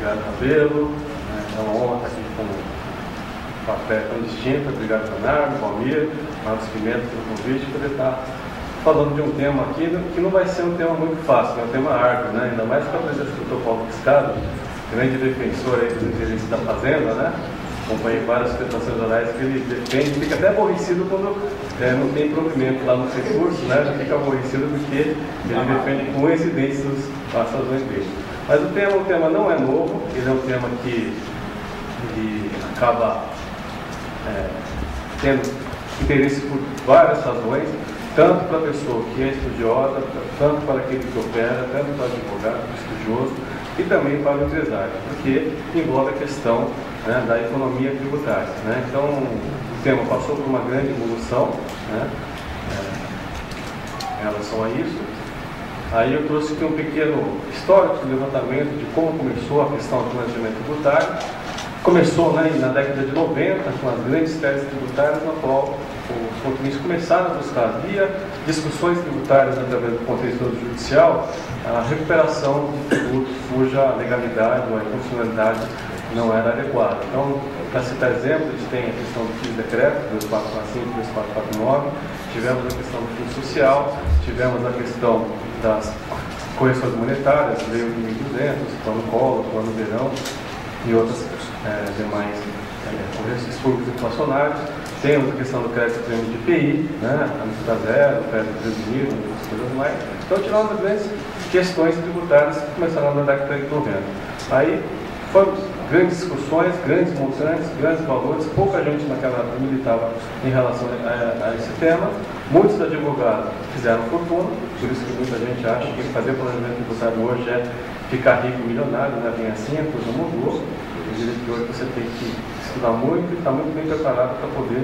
Obrigado, Rabelo. É uma honra estar aqui com uma fé tão distinta. Obrigado, Leonardo, Valmir, Marcos Pimenta, pelo convite, poder estar falando de um tema aqui que não vai ser um tema muito fácil, é um tema árduo, né? Ainda mais com a presença do Dr. Paulo Piscado, grande defensor aí dos interesses da Fazenda, né? Acompanhei várias sustentações orais que ele defende, fica até aborrecido quando não tem provimento lá nos recursos, né? Já fica aborrecido porque ele defende com incidências as razões dele. Mas o tema não é novo, ele é um tema que ele acaba tendo interesse por várias razões, tanto para a pessoa que é estudiosa, tanto para aquele que opera, tanto para o advogado, estudioso, e também para o empresário, porque envolve a questão, né, da economia tributária, né? Então, o tema passou por uma grande evolução, né, em relação a isso. Aí eu trouxe aqui um pequeno histórico de levantamento de como começou a questão do planejamento tributário. Começou, né, na década de 90, com as grandes teses tributárias, na qual os contribuintes começaram a buscar, via discussões tributárias através do contexto judicial, a recuperação de tributos cuja legalidade ou a funcionalidade não era adequada. Então, para citar exemplos, a gente tem a questão do FIS decreto, 2445 e 2449, tivemos a questão do FIS social, tivemos a questão das correções monetárias, lei 8.200, plano Collor, plano Verão e outras demais correções públicas inflacionárias. Temos a questão do crédito prêmio de IPI, né, a alíquota zero, o crédito presumido, outras coisas mais. Então, tivemos as grandes questões tributárias que começaram na década de 90. Aí, foram grandes discussões, grandes montantes, grandes valores, pouca gente naquela época militava em relação a esse tema. Muitos advogados fizeram fortuna, por isso que muita gente acha que fazer planejamento tributário hoje é ficar rico e milionário, não é bem assim, a coisa mudou. Eu diria que hoje você tem que estudar muito e estar muito bem preparado para poder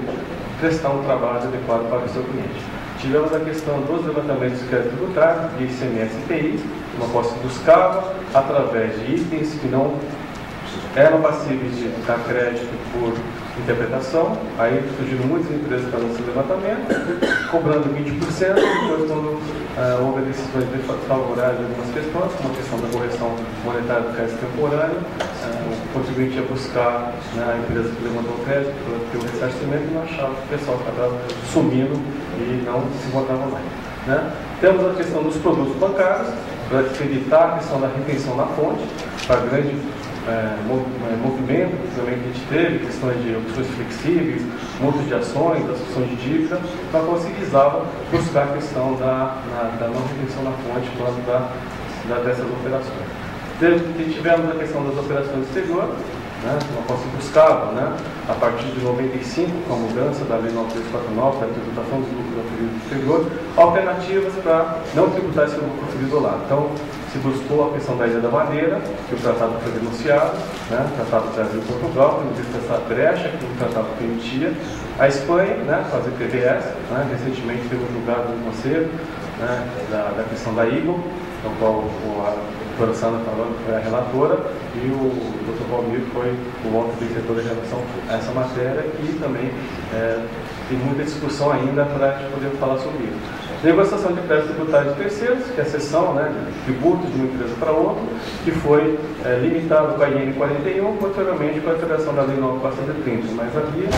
prestar um trabalho adequado para o seu cliente. Tivemos a questão dos levantamentos de crédito tributário, de ICMS e IPI, uma qual se buscava, através de itens que não eram passíveis de dar crédito por interpretação. Aí surgiram muitas empresas fazendo esse levantamento, cobrando 20%, depois quando houve decisões desfavoráveis de algumas questões, como a questão da correção monetária do crédito temporâneo, o contribuinte ia buscar, né, a empresa que levantou o crédito para ter o ressarcimento e não achava que o pessoal estava sumindo e não se encontrava mais, né? Temos a questão dos produtos bancários, para evitar a questão da retenção na fonte, para grande movimento também que a gente teve, questões de opções flexíveis, multas de ações, das opções de dívida, para qual se visava buscar a questão da não retenção na fonte quando dessas operações. Tivemos a questão das operações exteriores, né, na qual se buscava, né, a partir de 95, com a mudança da Lei 9349, da tributação dos lucros oferidos no exterior, alternativas para não tributar esse lucro oferido lá. Então, se buscou a questão da Ilha da Madeira, que o tratado foi denunciado, né, o tratado Brasil e Portugal, tendo visto essa brecha que o tratado permitia. A Espanha, né, fazer PVS, né, recentemente teve um julgado no Conselho, né, da questão da IGO, no qual a doutora Sandra falando foi a relatora, e o Dr. Valmir foi o outro vencedor em relação a essa matéria, e também tem muita discussão ainda para a gente poder falar sobre isso. Negociação de crédito tributário de terceiros, que é a cessão, né, de tributos de uma empresa para outra, que foi limitado com a IN 41, posteriormente com a alteração da Lei 9.430. Mas havia,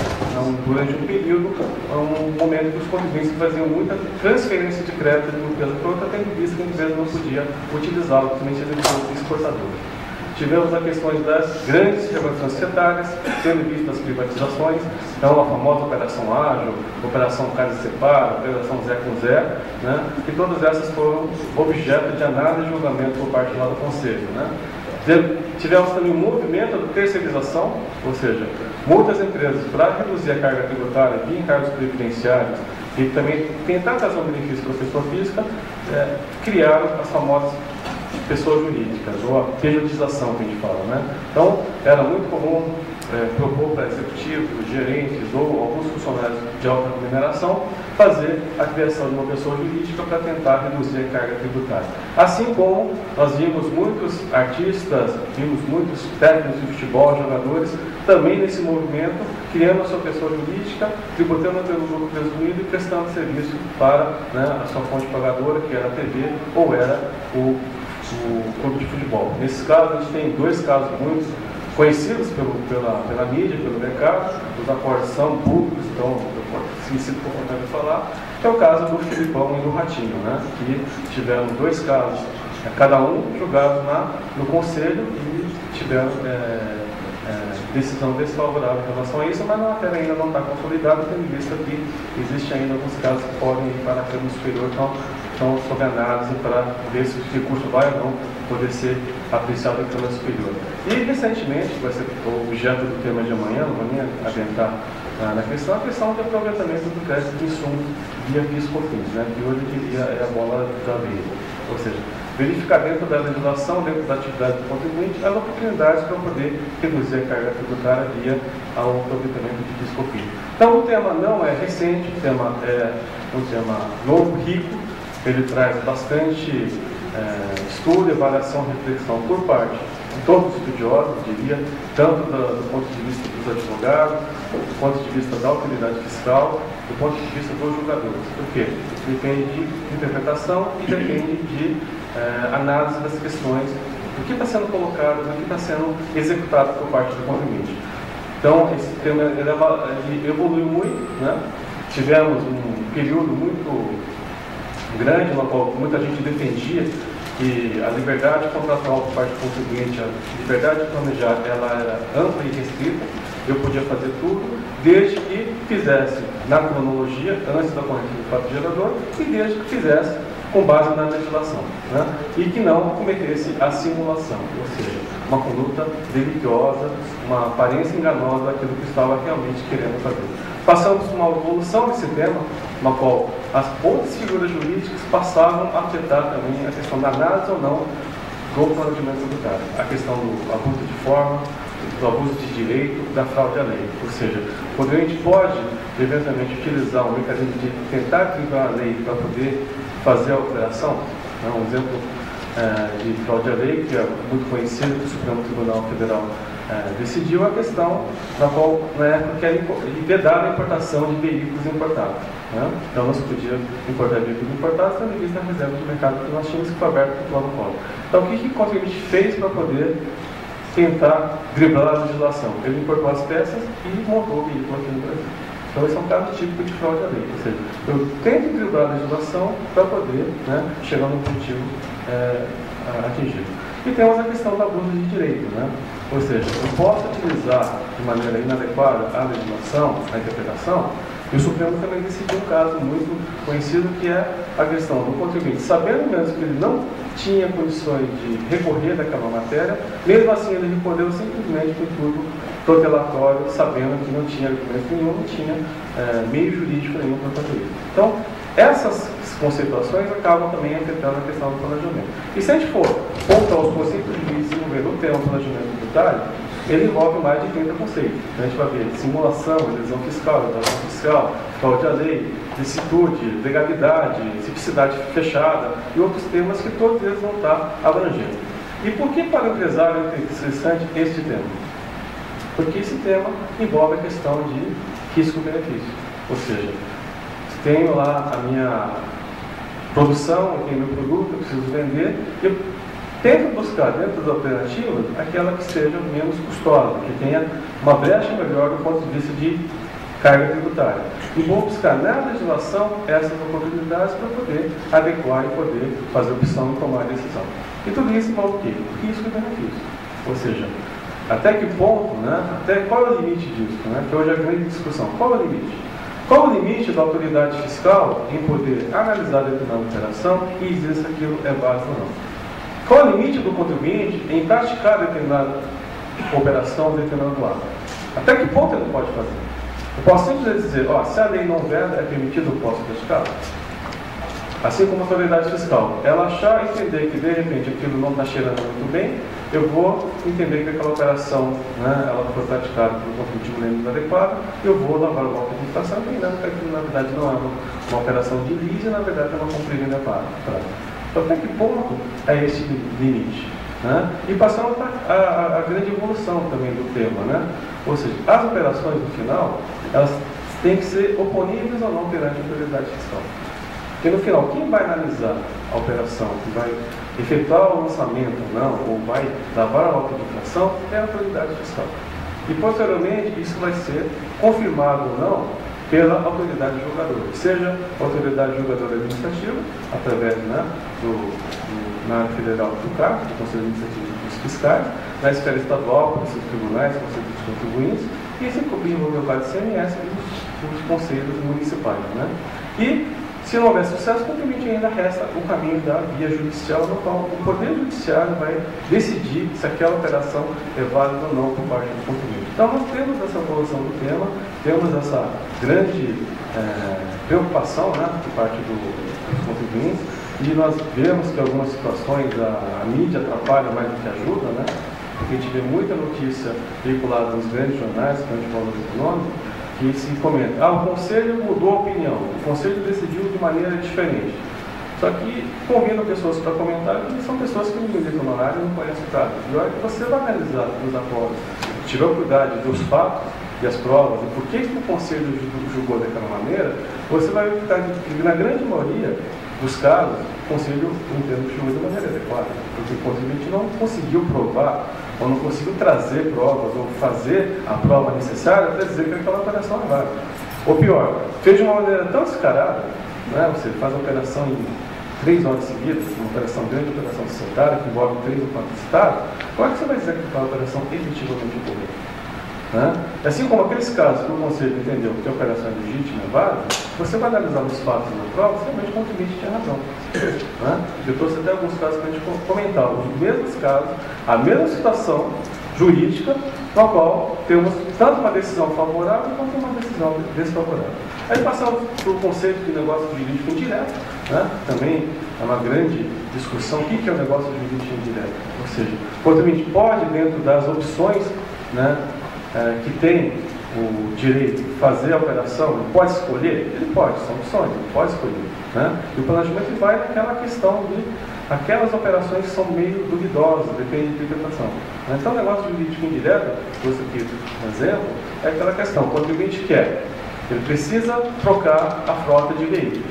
durante um período, um momento que os contribuintes faziam muita transferência de crédito de uma empresa para outra, tendo visto que a empresa não podia utilizá-lo, principalmente as empresas exportadoras. Tivemos a questão das grandes revoluções societárias, sendo vistas as privatizações, então a famosa Operação Ágil, Operação Casa Separa, Operação Zé com Zé, né? E todas essas foram objeto de análise e julgamento por parte lá do Conselho, né? Tivemos também um movimento de terceirização, ou seja, muitas empresas, para reduzir a carga tributária via encargos previdenciários e também tentar trazer um benefício para a pessoa física, criaram as famosas pessoas jurídicas, ou a pejotização que a gente fala, né? Então, era muito comum propor para executivos, gerentes ou alguns funcionários de alta remuneração fazer a criação de uma pessoa jurídica para tentar reduzir a carga tributária. Assim como nós vimos muitos artistas, vimos muitos técnicos de futebol, jogadores, também nesse movimento, criando a sua pessoa jurídica, tributando pelo lucro presumido e prestando serviço para, né, a sua fonte pagadora, que era a TV ou era o o clube de futebol. Nesses casos, a gente tem dois casos muito conhecidos pela mídia, pelo mercado, os acordes são públicos, então se me sinto confortável de falar, que é o caso do Filipão e do Ratinho, né, que tiveram dois casos, cada um julgado no conselho e tiveram decisão desfavorável em relação a isso, mas a matéria ainda não está consolidada, tendo em vista que existe ainda alguns casos que podem ir para a Câmara Superior, então estão sob análise para ver se o recurso vai ou não poder ser apreciado na Câmara Superior. E recentemente, vai ser o objeto do tema de amanhã, não vou nem adiantar na questão, a questão do aproveitamento do crédito de insumos via PIS/COFINS, né, que hoje é a bola da vez. Ou seja, verificar dentro da legislação, dentro da atividade do contribuinte, as oportunidades para poder reduzir a carga tributária via ao aproveitamento de PIS/COFINS. Então, o tema não é recente, o tema é um tema novo, rico, ele traz bastante estudo, avaliação, reflexão por parte de todos os estudiosos, diria, tanto do ponto de vista dos advogados, do ponto de vista da autoridade fiscal, do ponto de vista dos julgadores. Por quê? Depende de interpretação e depende de análise das questões, do que está sendo colocado, do que está sendo executado por parte do contribuinte. Então, esse tema ele evoluiu muito, né? Tivemos um período muito grande, no qual muita gente defendia que a liberdade contratual por parte do contribuinte, a liberdade de planejar, ela era ampla e restrita, eu podia fazer tudo, desde que fizesse na cronologia, antes da corrente do fato gerador, e desde que fizesse com base na legislação, né? E que não cometesse a simulação, ou seja, uma conduta delituosa, uma aparência enganosa daquilo que estava realmente querendo fazer. Passamos por uma evolução desse tema, na qual as outras figuras jurídicas passavam a afetar também a questão da análise ou não do planejamento tributário, a questão do abuso de forma, do abuso de direito, da fraude à lei. Ou seja, quando a gente pode, eventualmente, utilizar um mecanismo de tentar driblar a lei para poder fazer a operação, né? Um exemplo de fraude à lei, que é muito conhecido, que o Supremo Tribunal Federal decidiu a questão na qual, na época, era vedada a importação de veículos importados. Né? Então, não se podia importar veículos importados, tendo em vista a reserva de mercado que nós tínhamos, que foi aberto pelo plano Collor. Então, o que o contribuinte fez para poder tentar driblar a legislação? Ele importou as peças e montou o veículo aqui no Brasil. Então, esse é um caso típico de fraude à lei. Ou seja, eu tento driblar a legislação para poder, né, chegar no objetivo atingido. E temos a questão do abuso de direito, né? Ou seja, eu posso utilizar de maneira inadequada a legislação, a interpretação, e o Supremo também decidiu um caso muito conhecido, que é a questão do contribuinte, sabendo mesmo que ele não tinha condições de recorrer daquela matéria, mesmo assim ele recorreu simplesmente com tudo protelatório, sabendo que não tinha argumento nenhum, não tinha meio jurídico nenhum para fazer isso. Então, essas conceituações acabam também afetando a questão do planejamento. E se a gente for voltar aos conceitos de desenvolver no tema planejamento tributário, ele envolve mais de 30 conceitos. Então, a gente vai ver simulação, evasão fiscal, evasão fiscal, fraude à lei, licitude, legalidade, tipicidade fechada e outros temas que todos eles vão estar abrangendo. E por que para o empresário é interessante este tema? Porque esse tema envolve a questão de risco-benefício. Ou seja, tenho lá a minha produção, eu tenho meu produto, eu preciso vender, eu tento buscar dentro das alternativas aquela que seja menos custosa, que tenha uma brecha melhor do ponto de vista de carga tributária. E vou buscar na legislação essas oportunidades para poder adequar e poder fazer opção e tomar a decisão. E tudo isso envolve o quê? Risco e benefício. Ou seja, até que ponto, né? Até qual é o limite disso, né? Que hoje é a grande discussão. Qual é o limite? Qual o limite da autoridade fiscal em poder analisar determinada operação e dizer se aquilo é válido ou não? Qual o limite do contribuinte em praticar determinada operação, determinado ato? Até que ponto ele pode fazer? Eu posso simplesmente dizer, se a lei não veda, é permitido, eu posso praticar? Assim como a autoridade fiscal, ela achar e entender que de repente aquilo não está cheirando muito bem, eu vou entender que aquela operação, né, ela foi praticada por um contribuinte menos adequado, eu vou lavar o golpe de infração, entendendo que aquilo na verdade não é uma operação de lease, na verdade é uma cumprimento da prática. Então, até que ponto é esse limite? Né? E passamos para a grande evolução também do tema, né? Ou seja, as operações no final, elas têm que ser oponíveis ou não perante a autoridade fiscal. Porque no final, quem vai analisar a operação, que vai efetuar o lançamento ou não, ou vai lavar a nota de infração, é a autoridade fiscal. E posteriormente, isso vai ser confirmado ou não pela autoridade julgadora, seja a autoridade julgadora administrativa, através na área federal do CARF, do Conselho Administrativo dos Fiscais, na esfera estadual, pelos seus tribunais, Conselho dos Contribuintes, e se envolver o do CMS e os conselhos municipais. Né? E, se não houver sucesso, contribuinte ainda resta o caminho da via judicial, no qual o Poder Judiciário vai decidir se aquela operação é válida ou não por parte do contribuinte. Então, nós temos essa evolução do tema, temos essa grande preocupação, né, por parte dos contribuintes, e nós vemos que algumas situações a mídia atrapalha mais do que ajuda, né, porque a gente vê muita notícia veiculada nos grandes jornais, principalmente valor econômico, que se comenta, o Conselho mudou a opinião, o Conselho decidiu de maneira diferente. Só que convidam pessoas para comentar que são pessoas que não militam no horário e não conhecem o caso. E olha que você vai analisar os acordos, tiver a cuidado de ver os fatos e as provas, e por que o Conselho julgou daquela maneira, você vai ficar que na grande maioria dos casos, o Conselho entende que julgou de maneira adequada, porque o contribuinte não conseguiu provar ou não conseguiu trazer provas, ou fazer a prova necessária para dizer que aquela operação é válida. Ou pior, fez de uma maneira tão descarada, né? Você faz a operação em 3 horas seguidas, uma operação grande, uma operação societária, que envolve 3 ou 4 estados, como é que você vai dizer que aquela operação efetivamente ocorreu? Né? Assim como aqueles casos que o Conselho entendeu que a operação é legítima e válida, você vai analisar os fatos na prova, realmente o contribuinte tinha razão. Né? Eu trouxe até alguns casos para a gente comentar, os mesmos casos, a mesma situação jurídica, na qual temos tanto uma decisão favorável quanto uma decisão desfavorável. Aí passamos para o conceito de negócio jurídico indireto, né? Também é uma grande discussão, o que é o negócio jurídico indireto? Ou seja, o contribuinte pode, dentro das opções, né, que tem o direito de fazer a operação, ele pode escolher? Ele pode, são opções, ele pode escolher. Né? E o planejamento vai naquela questão de aquelas operações que são meio duvidosas, depende de interpretação. Então, o negócio jurídico indireto, trouxe aqui um exemplo, é aquela questão, o contribuinte quer, ele precisa trocar a frota de veículos.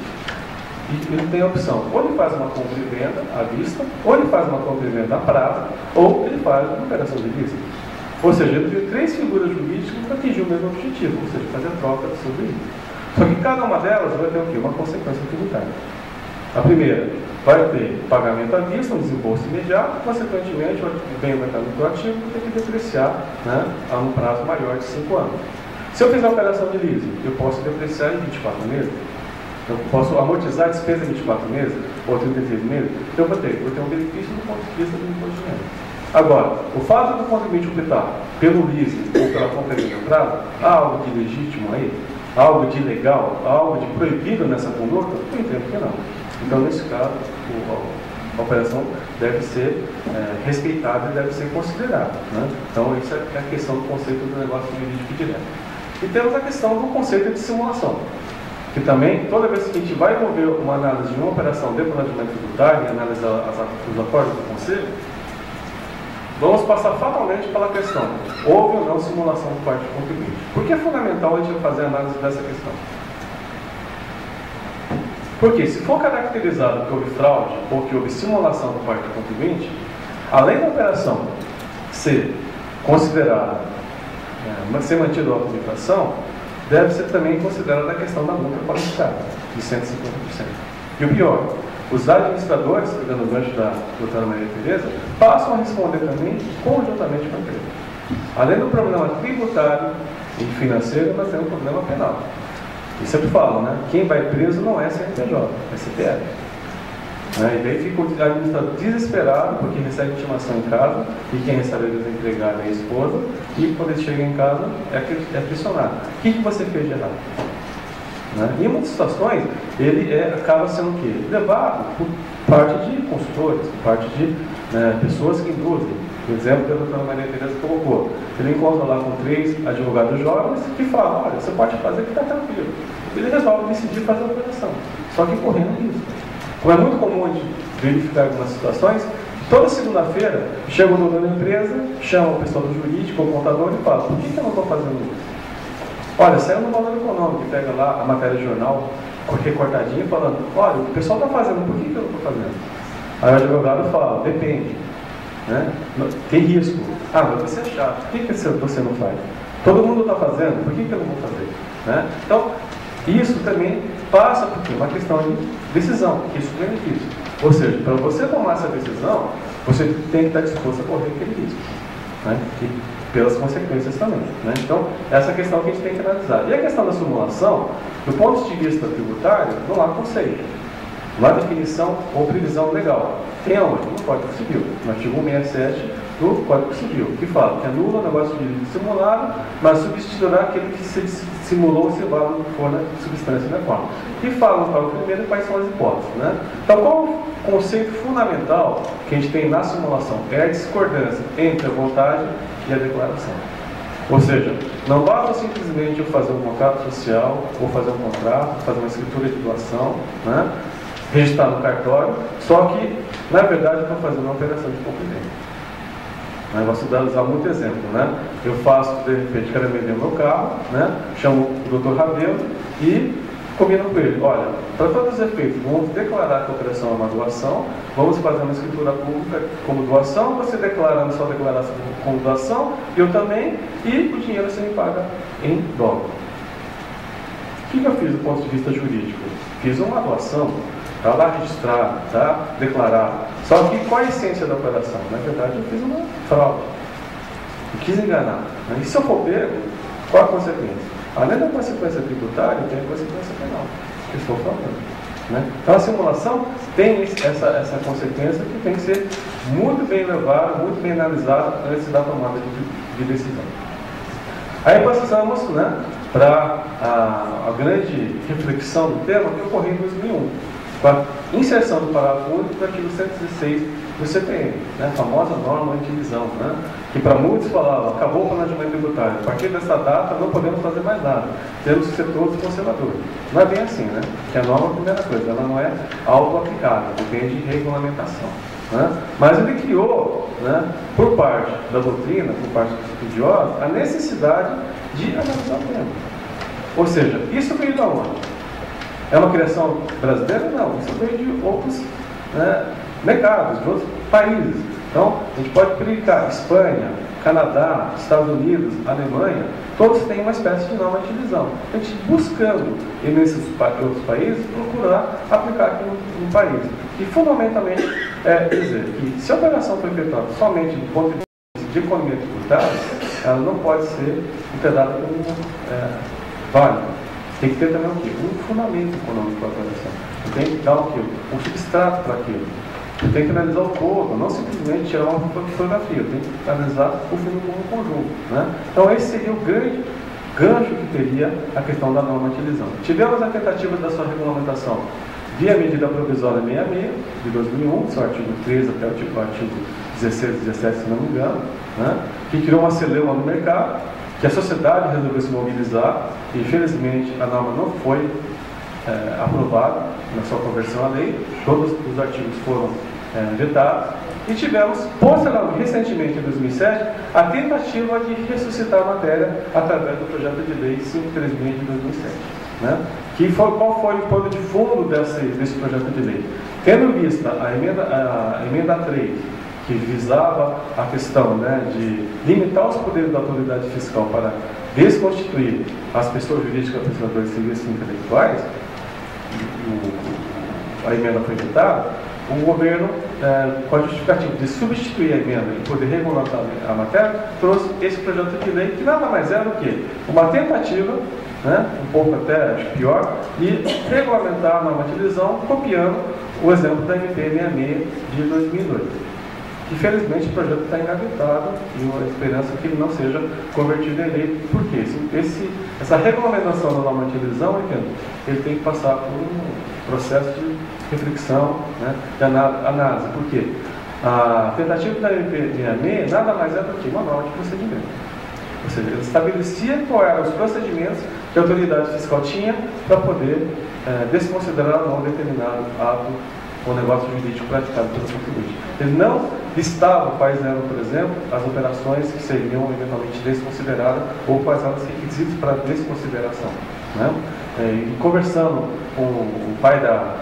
E ele tem a opção, ou ele faz uma compra e venda à vista, ou ele faz uma compra e venda a prazo, ou ele faz uma operação de vista. Ou seja, ele tem 3 figuras jurídicas para atingir o mesmo objetivo, ou seja, fazer a troca do seu veículo. Só que cada uma delas vai ter o quê? Uma consequência tributária. A primeira, vai ter pagamento à vista, um desembolso imediato, consequentemente, o bem vai estar no teu ativo e tem que depreciar, né, a um prazo maior de 5 anos. Se eu fizer a operação de leasing, eu posso depreciar em 24 meses, eu posso amortizar a despesa em 24 meses, ou 36 meses, então eu vou ter um benefício do ponto de vista do imposto de renda. Agora, o fato do contribuinte optar pelo leasing ou pela compra de prazo, há algo de legítimo aí? Há algo de ilegal? Há algo de proibido nessa conduta? Eu entendo que não. Então, nesse caso, a operação deve ser respeitada e deve ser considerada. Né? Então, isso é a questão do conceito do negócio jurídico direto. E temos a questão do conceito de simulação, que também, toda vez que a gente vai envolver uma análise de uma operação de planejamento tributário e analisar os acordos do Conselho, vamos passar fatalmente pela questão, houve ou não simulação por parte do contribuinte. Por que é fundamental a gente fazer a análise dessa questão? Porque se for caracterizado que houve fraude ou que houve simulação por parte do contribuinte, além da operação ser considerada, ser mantida a auto-infração, deve ser também considerada a questão da multa qualificada, de 150%. E o pior, os administradores, pegando o gancho da doutora Maria Tereza, passam a responder também conjuntamente com a empresa. Além do problema tributário e financeiro, nós temos um problema penal. E sempre falam, né? Quem vai preso não é CNPJ, é CPF. E daí fica o administrador desesperado porque recebe intimação em casa e quem recebe a desempregada é a esposa e quando ele chega em casa é pressionado. O que você fez de errado? Em muitas situações, ele acaba sendo o quê? Levado por parte de consultores, por parte de pessoas que induzem. O exemplo que a doutora Maria Tereza colocou. Ele encontra lá com 3 advogados jovens que falam, olha, você pode fazer que está tranquilo. Ele resolve decidir fazer a operação, só que correndo risco. Como é muito comum a gente verificar algumas situações, toda segunda-feira chega o dono da empresa, chama o pessoal do jurídico, o contador e fala, por que eu não estou fazendo isso? Olha, saiu no Valor Econômico, pega lá a matéria de jornal recortadinho falando, olha, o pessoal está fazendo, por que eu não estou fazendo? Aí o advogado fala, depende. Né? Tem risco. Ah, mas você é chato, por que você não faz? Todo mundo está fazendo, por que eu não vou fazer? Né? Então, isso também passa por uma questão de decisão, risco-benefício. Ou seja, para você tomar essa decisão, você tem que estar disposto a correr aquele risco. Né? E pelas consequências também. Né? Então, essa questão que a gente tem que analisar. E a questão da simulação, do ponto de vista tributário, não há conceito. Não há definição ou previsão legal. Tem aonde? No Código Civil, no artigo 167 do Código Civil, que fala que anula o negócio de simulado, mas substituirá aquele que se simulou se válido for na substância da forma. E fala no parágrafo primeiro quais são as hipóteses. Né? Então, qual o conceito fundamental que a gente tem na simulação? É a discordância entre a vontade e a declaração. Ou seja, não basta simplesmente eu fazer um contrato social, ou fazer um contrato, fazer uma escritura de doação, né? Registrar no cartório, só que, na verdade, eu estou fazendo uma operação de cumprimento. Eu gosto de usar muito exemplo, né? Eu faço, de repente, quero vender o meu carro, né? Chamo o Dr. Rabelo e combino com ele, olha, para todos os efeitos, vamos declarar que a operação é uma doação, vamos fazer uma escritura pública como doação, você declarando sua declaração como doação, eu também, e o dinheiro você me paga em dólar. O que eu fiz do ponto de vista jurídico? Fiz uma doação, está lá registrado, está declarado. Só que qual a essência da operação? Na verdade, eu fiz uma fraude. Eu quis enganar. E se eu for pego, qual a consequência? Além da consequência tributária, tem a consequência penal, que estou falando. Né? Então, a simulação tem essa consequência que tem que ser muito bem levada, muito bem analisada antes da tomada de decisão. Aí passamos, né, para a grande reflexão do tema que ocorreu em 2001. Com a inserção do parágrafo único do artigo 116 do CPM, né, a famosa norma antivisão, né, que para muitos falava, acabou o planejamento tributário, a partir dessa data não podemos fazer mais nada, temos que ser todos conservadores. Não é bem assim, né, que a norma é a primeira coisa, ela não é auto-aplicável, depende de regulamentação. Né, mas ele criou, né, por parte da doutrina, por parte dos estudiosos, a necessidade de analisar o tema. Ou seja, isso veio da onde? É uma criação brasileira? Não, isso veio de outros, né, mercados, de outros países. Então, a gente pode verificar Espanha, Canadá, Estados Unidos, Alemanha, todos têm uma espécie de norma de divisão. A gente buscando, e nesses outros países, procurar aplicar aqui no país. E, fundamentalmente, dizer que se a operação foi efetuada somente do ponto de vista de economia tributária, ela não pode ser interpretada como válida. Tem que ter também o quê? Um fundamento econômico para a operação. Tem que dar o quê? Um substrato para aquilo. Tem que analisar o todo, não simplesmente tirar uma fotografia. Tem que analisar o filme como um conjunto. Né? Então esse seria o grande gancho que teria a questão da norma de divisão. Tivemos a tentativa da sua regulamentação via medida provisória 66 de 2001, seu artigo 13 até o artigo 16 e 17, se não me engano, né? Que criou uma celeuma no mercado, que a sociedade resolveu se mobilizar, e infelizmente a norma não foi aprovada na sua conversão à lei, todos os artigos foram vetados, e tivemos, posteriormente, recentemente em 2007, a tentativa de ressuscitar a matéria através do projeto de lei 536 de 2007. Né? Qual foi o pano de fundo desse projeto de lei? Tendo em vista a emenda 3, que visava a questão, né, de limitar os poderes da autoridade fiscal para desconstituir as pessoas jurídicas prestadoras de serviços intelectuais, a emenda foi vetada, o governo, com a justificativa de substituir a emenda e poder regulamentar a matéria, trouxe esse projeto de lei que nada mais era do que uma tentativa, né, um pouco até acho, pior, de regulamentar a norma de divisão, copiando o exemplo da MP 66 de 2002. Infelizmente o projeto está engavetado e a esperança é que ele não seja convertido em lei. Por quê? Essa regulamentação da norma de divisão, ele tem que passar por um processo de reflexão, né, de análise. Por quê? A tentativa da MP 66 nada mais é do que uma norma de procedimento. Ou seja, ele estabelecia quais eram os procedimentos que a autoridade fiscal tinha para poder desconsiderar ou não determinado ato ou negócio jurídico praticado pelo contribuinte. Ele não listava quais eram, por exemplo, as operações que seriam eventualmente desconsideradas ou quais eram os requisitos para desconsideração. Né? E conversando com o pai da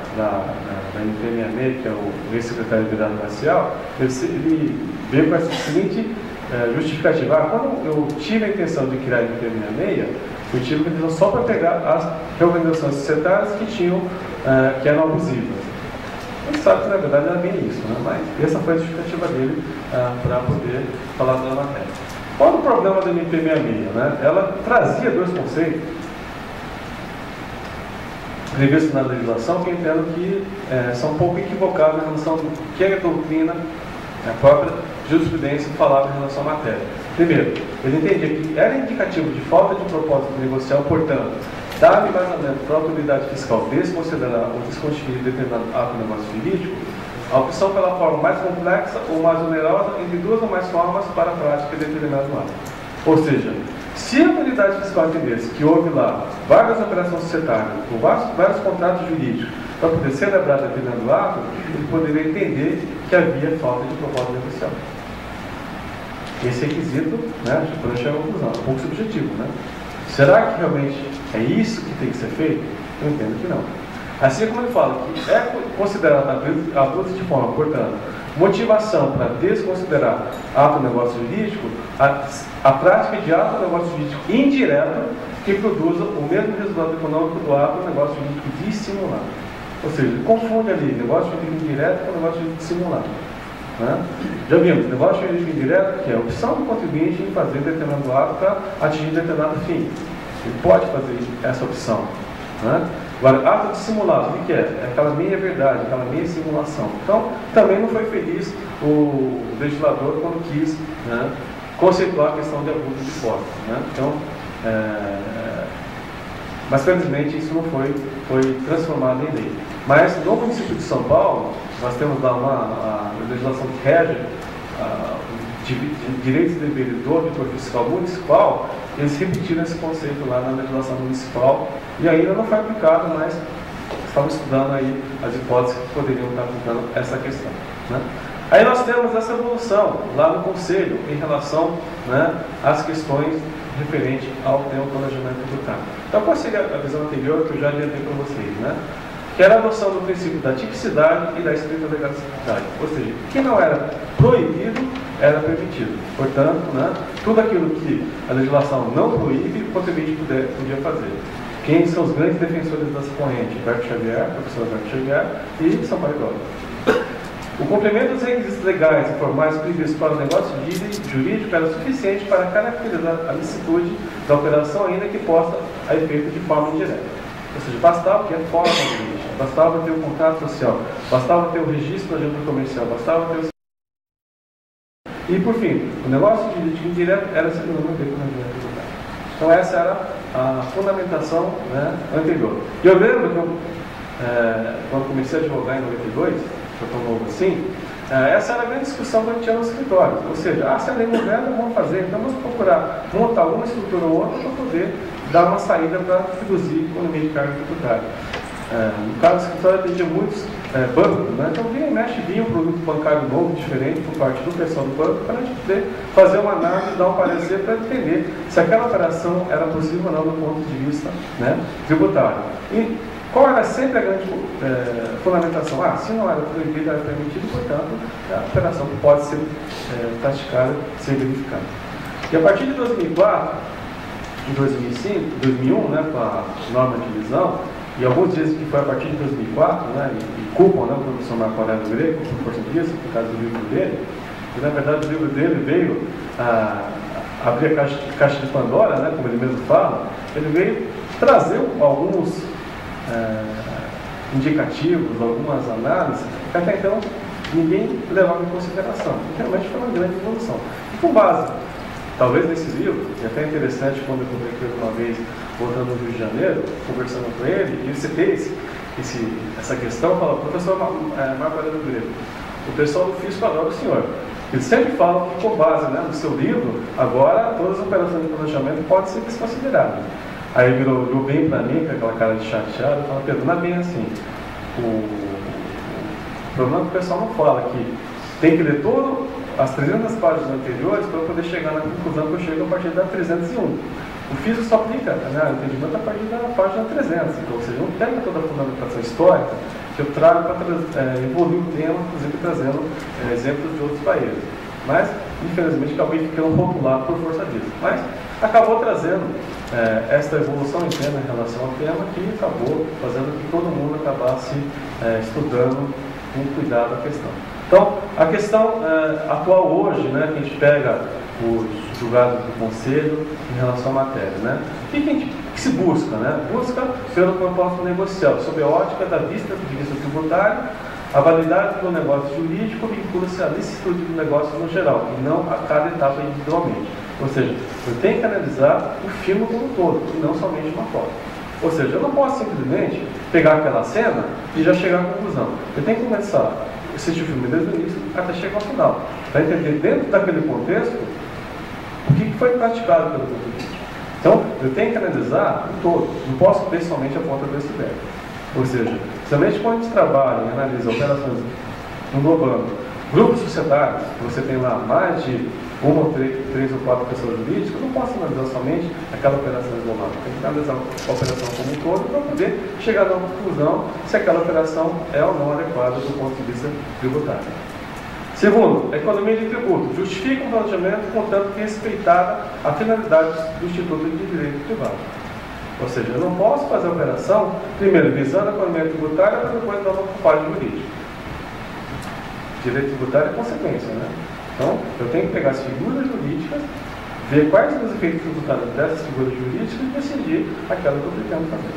MP66, que é o ex-secretário de Liberdade Racial, ele veio com essa seguinte justificativa. Quando eu tive a intenção de criar a MP66, eu tive a intenção só para pegar as reorganizações societárias que eram abusivas. A gente sabe que na verdade era bem isso, né? Mas essa foi a justificativa dele para poder falar da matéria. Qual o problema da MP66? Né? Ela trazia dois conceitos previstos na legislação que eu entendo que são um pouco equivocados em relação ao que a doutrina, a própria jurisprudência falava em relação à matéria. Primeiro, ele entendia que era indicativo de falta de propósito negocial, portanto, dava embasamento para a autoridade fiscal desconsiderar ou desconstituir determinado ato de negócio jurídico, a opção pela forma mais complexa ou mais onerosa entre duas ou mais formas para a prática de determinado ato. Ou seja, se a autoridade fiscal entendesse que houve lá várias operações societárias, ou vários contratos jurídicos, para poder celebrar determinado ato, ele poderia entender que havia falta de propósito negocial. Esse requisito, né, podemos chegar à conclusão, é um pouco subjetivo, né? Será que realmente é isso que tem que ser feito? Eu entendo que não. Assim como ele fala que é considerado abuso de forma, portanto, motivação para desconsiderar ato de negócio jurídico, a prática de ato de negócio jurídico indireto que produza o mesmo resultado econômico do ato de negócio jurídico dissimulado. Ou seja, ele confunde ali negócio jurídico indireto com negócio jurídico dissimulado. Né? Já vimos, negócio jurídico indireto, que é a opção do contribuinte em fazer determinado ato para atingir determinado fim. Ele pode fazer essa opção. Né? Agora, ato dissimulado, o que é? É aquela meia verdade, aquela meia simulação. Então, também não foi feliz o legislador quando quis, né, conceituar a questão de abuso de posse. Né? Então, mas felizmente isso não foi transformado em lei. Mas no município de São Paulo, nós temos lá uma legislação que rege direitos e deveres do auditor fiscal municipal. Eles repetiram esse conceito lá na legislação municipal e ainda não foi aplicado, mas estamos estudando aí as hipóteses que poderiam estar aplicando essa questão. Né? Aí nós temos essa evolução lá no Conselho em relação, né, às questões referentes ao tema do planejamento tributário. Então, qual seria a visão anterior que eu já adiantei para vocês, né? Que era a adoção do princípio da tipicidade e da estrita legalidade. Ou seja, o que não era proibido era permitido. Portanto, né, tudo aquilo que a legislação não proíbe, o contribuinte podia fazer. Quem são os grandes defensores dessa corrente? Berto Xavier, professor Berto Xavier e Sampaio Góes. O cumprimento dos requisitos legais e formais previstos para o negócio jurídico era suficiente para caracterizar a licitude da operação, ainda que posta a efeito de forma indireta. Ou seja, bastava ter a forma jurídica, bastava ter o contrato social, bastava ter o registro da junta comercial, bastava ter o... E, por fim, o negócio jurídico indireto era sinônimo de planejamento tributário. Então, essa era a fundamentação, né, anterior. E eu lembro que quando comecei a advogar em 92, que eu estou novo assim, essa era a grande discussão que a gente tinha nos escritórios. Ou seja, se a lei moderna, vamos fazer, então vamos procurar montar alguma estrutura ou outra para poder dar uma saída para reduzir a economia de carga tributária. No caso do escritório, atendia muitos bancos, né? Então, vira e mexe, vinha um produto bancário novo, diferente, por parte do pessoal do banco, para a gente poder fazer uma análise, dar um parecer para entender se aquela operação era possível ou não do ponto de vista, né, tributário. E qual era sempre a grande fundamentação? Se não era proibido, era permitido, portanto, a operação pode ser praticada, ser verificada. E a partir de 2004, em 2005, 2001, né, com a norma de divisão, e alguns dizem que foi a partir de 2004, né, e culpam, né, o professor Marco Aurélio Greco, por força disso, por causa do livro dele, e na verdade o livro dele veio abrir a caixa de Pandora, né, como ele mesmo fala, ele veio trazer alguns indicativos, algumas análises, que até então ninguém levava em consideração. E realmente foi uma grande evolução. E com base, talvez nesse livro, e até interessante quando eu conversei uma vez, voltando no Rio de Janeiro, conversando com ele, e eu citei essa questão, falou, professor Marco Aurélio Greco, o pessoal do fisco adora o senhor. Ele sempre fala que, com base, né, no seu livro, agora todas as operações de planejamento podem ser desconsideradas. Aí ele olhou bem para mim, com aquela cara de chateado, e falou, Pedro, não é bem assim. O problema é que o pessoal não fala, que tem que ler todas as 300 páginas anteriores para poder chegar na conclusão que eu chego a partir da 301. O físico só aplica, né, o entendimento a partir da página 300, então, ou seja, não pega toda a fundamentação histórica que eu trago para evoluir o tema, inclusive trazendo exemplos de outros países. Mas, infelizmente, acabei ficando rotulado por força disso. Mas acabou trazendo esta evolução interna em relação ao tema que acabou fazendo que todo mundo acabasse estudando com cuidado a questão. Então, a questão atual hoje, né, que a gente pega os julgados do Conselho em relação à matéria, né? O que se busca, né? Busca pelo propósito negocial, sob a ótica da vista tributária, a validade do negócio jurídico vincula-se à licitude do negócio no geral, e não a cada etapa individualmente. Ou seja, eu tenho que analisar o filme como um todo, e não somente uma foto. Ou seja, eu não posso simplesmente pegar aquela cena e já chegar à conclusão. Eu tenho que começar a assistir o filme desde o início até chegar ao final, para entender dentro daquele contexto o que foi praticado pelo contribuinte. Então, eu tenho que analisar o todo, não posso ver somente a ponta do iceberg. Ou seja, somente quando a gente trabalha e analisa operações englobando grupos societários, você tem lá mais de uma ou três ou quatro pessoas jurídicas, eu não posso analisar somente aquela operação isolada. Tem que analisar a operação como um todo para poder chegar a uma conclusão se aquela operação é ou não adequada do ponto de vista tributário. Segundo, a economia de tributo justifica um planejamento contanto que respeitada a finalidade do Instituto de Direito Privado. Ou seja, eu não posso fazer a operação, primeiro, visando a economia tributária, para depois dar uma ocupagem jurídica. Direito tributário é consequência, né? Então, eu tenho que pegar as figuras jurídicas, ver quais são os efeitos tributários dessas figuras jurídicas e decidir aquela que eu pretendo fazer.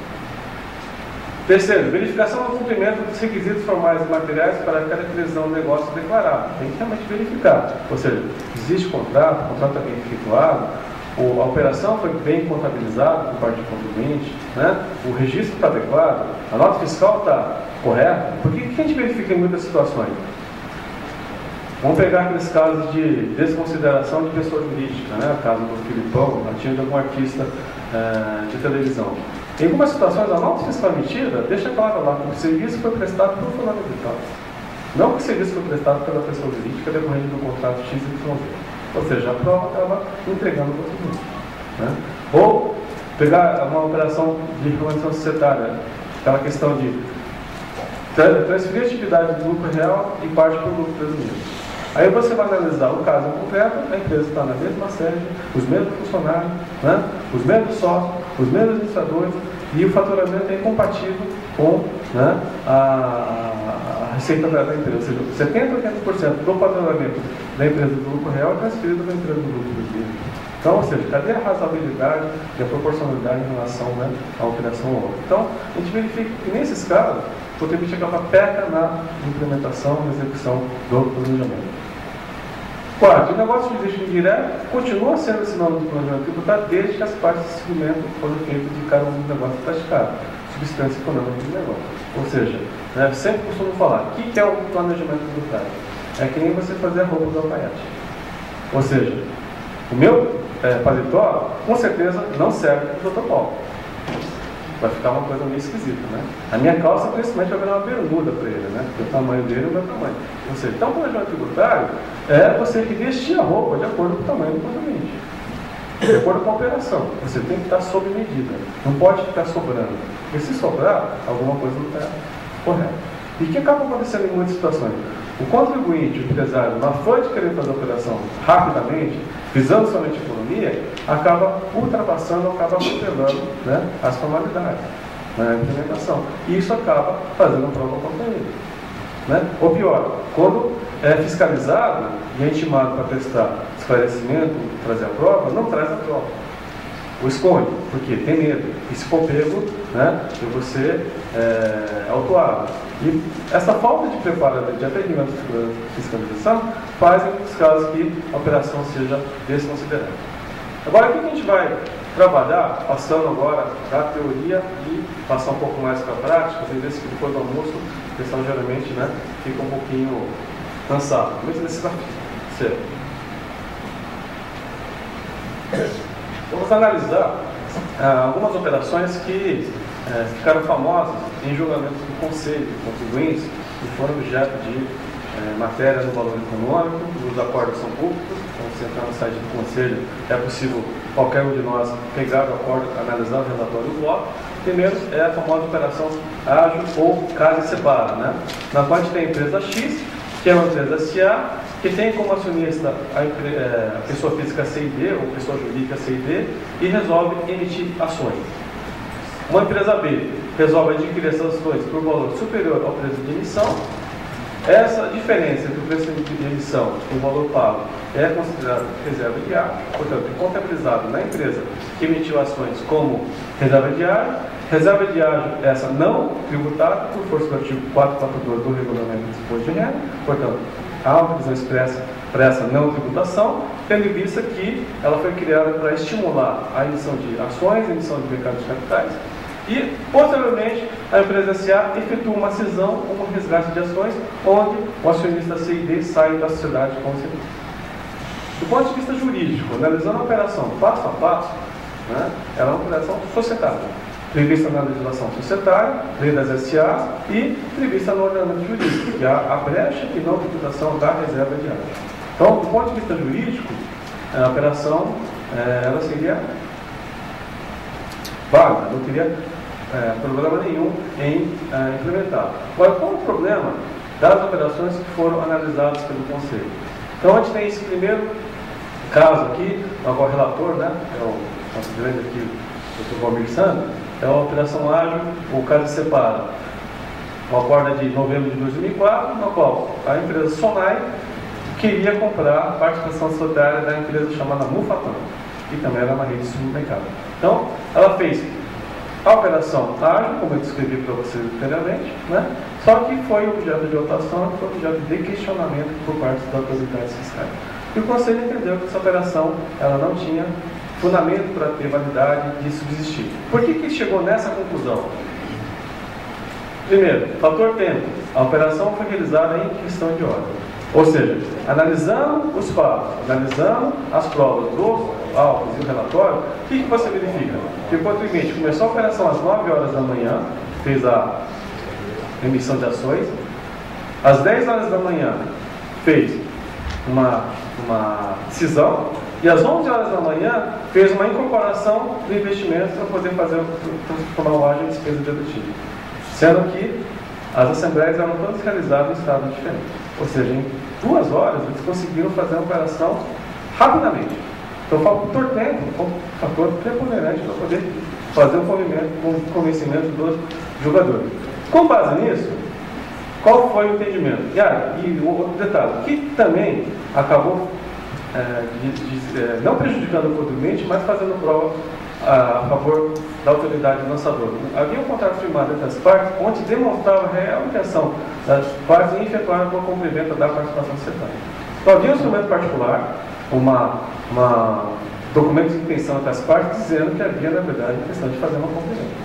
Terceiro, verificação do cumprimento dos requisitos formais e materiais para a caracterização do negócio declarado. Tem que realmente verificar. Ou seja, existe contrato, o contrato está bem efetuado, a operação foi bem contabilizada por parte do contribuinte, né? O registro está adequado, a nota fiscal está correta. Por que a gente verifica em muitas situações? Vamos pegar aqueles casos de desconsideração de pessoa jurídica, né? O caso do Filipão, atingido de algum artista de televisão. Em algumas situações, a nota fiscal emitida deixa claro lá que o serviço foi prestado por fulano de tal. Não que o serviço foi prestado pela pessoa jurídica decorrente do contrato XYZ. Ou seja, a prova acaba entregando o contribuinte, né? Ou pegar uma operação de regulamentação societária, aquela questão de transferir a atividade do lucro real e parte do lucro presumido. Aí você vai analisar o caso concreto, a empresa está na mesma sede, os mesmos funcionários, né? Os mesmos sócios, os mesmos administradores, e o faturamento é incompatível com, né, a receita da empresa. Ou seja, 70% a 80% do faturamento da empresa do lucro real é transferido para a empresa do lucro presumido. Então, ou seja, cadê a razoabilidade e a proporcionalidade em relação, né, à operação ou outra? Então, a gente verifica que nesses casos, o contribuinte acaba peca na implementação e execução do planejamento. Quarto, o negócio jurídico indireto continua sendo sinônimo do planejamento tributário desde que as partes de segmento foram feitas de cada um dos negócios praticados, substância econômica do negócio. Ou seja, né, sempre costumo falar, o que é o planejamento tributário? É que nem você fazer a roupa do alfaiate. Ou seja, o meu paletó, com certeza, não serve para o protocolo. Vai ficar uma coisa meio esquisita, né? A minha calça, principalmente, vai virar uma bermuda para ele, né? Porque o tamanho dele é o meu tamanho. Ou seja, então, o planejamento tributário é você que vestir a roupa de acordo com o tamanho do contribuinte. De acordo com a operação. Você tem que estar sob medida. Não pode ficar sobrando. Porque se sobrar, alguma coisa não está correta. E o que acaba acontecendo em muitas situações? O contribuinte, o empresário, na fã de querer fazer a operação rapidamente, visando somente a economia, acaba ultrapassando, acaba superando, né, as formalidades na implementação. E isso acaba fazendo prova contra ele. Né? Ou pior, quando é fiscalizado e é intimado para prestar esclarecimento, trazer a prova, não traz a prova. O esconde, porque tem medo. E se for pego, né, eu vou ser autuado. E essa falta de preparo de atendimento de fiscalização faz em muitos casos que a operação seja desconsiderada. Agora, o que a gente vai trabalhar, passando agora da teoria e passar um pouco mais para a prática, às vezes que depois do almoço, o pessoal geralmente, né, fica um pouquinho cansado. Muito desse desafio. Certo. Vamos analisar algumas operações que ficaram famosas em julgamentos do Conselho de Contribuintes e foram objeto de matéria no valor econômico, os acordos são públicos, então você entrar no site do Conselho, é possível qualquer um de nós pegar o acordo, analisar o relatório do bloco. Primeiro é a famosa operação ágil ou casa e separa, né? Na qual a gente tem a empresa X, que é uma empresa SA, que tem como acionista a pessoa física C&D ou pessoa jurídica C&D e resolve emitir ações. Uma empresa B resolve adquirir essas ações por valor superior ao preço de emissão. Essa diferença entre o preço de emissão e o valor pago é considerada reserva de ágio, portanto, é contabilizado na empresa que emitiu ações como reserva de ágio. Reserva de ágio, essa não tributada por força do artigo 442 do Regulamento de Disposto de Renda, portanto, há uma previsão expressa para essa não tributação, tendo em vista que ela foi criada para estimular a emissão de ações, a emissão de mercados de capitais, e, posteriormente, a empresa SA efetua uma cisão ou um resgate de ações, onde o acionista C&D sai da sociedade como serviço. Do ponto de vista jurídico, analisando a operação passo a passo, né, ela é uma operação societária, prevista na legislação societária, lei das SAs e prevista no ordenamento jurídico, que há a brecha e não tributação da reserva de ágio. Então, do ponto de vista jurídico, a operação ela seria válida, não teria problema nenhum em implementar. Agora, qual é o problema das operações que foram analisadas pelo Conselho? Então, a gente tem esse primeiro caso aqui, o relator, né, é o nosso grande aqui, o Dr. Valmir Sandro, é uma operação ágil, o caso separa. Uma acordo de novembro de 2004, na qual a empresa Sonai queria comprar a participação societária da empresa chamada Mufatão, que também era uma rede de supermercado. Então, ela fez a operação ágil, como eu descrevi para vocês anteriormente, né? Só que foi objeto de votação, foi objeto de questionamento por parte das autoridades fiscais. E o Conselho entendeu que essa operação ela não tinha fundamento para ter validade de subsistir. Por que chegou nessa conclusão? Primeiro, fator tempo. A operação foi realizada em questão de hora. Ou seja, analisando os fatos, analisando as provas dos autos e o relatório, o que você verifica? Que o contribuinte começou a operação às 9 horas da manhã, fez a emissão de ações, às 10 horas da manhã fez uma cisão, e às 11 horas da manhã fez uma incorporação do investimento para poder transformar o ágio em despesa dedutível. Sendo que as assembleias eram todas realizadas em estados diferentes. Ou seja, em 2 horas eles conseguiram fazer a operação rapidamente. Então, o fator tempo foi um fator preponderante para poder fazer o convencimento dos jogadores. Com base nisso, qual foi o entendimento? E o outro detalhe, que também acabou não prejudicando o contribuinte, mas fazendo prova a favor da autoridade lançadora. Havia um contrato firmado entre as partes, onde demonstrava a real intenção das partes em efetuar o cumprimento da participação societária. Então, havia um instrumento particular, documento de intenção entre as partes, dizendo que havia, na verdade, a questão de fazer uma cumprimento.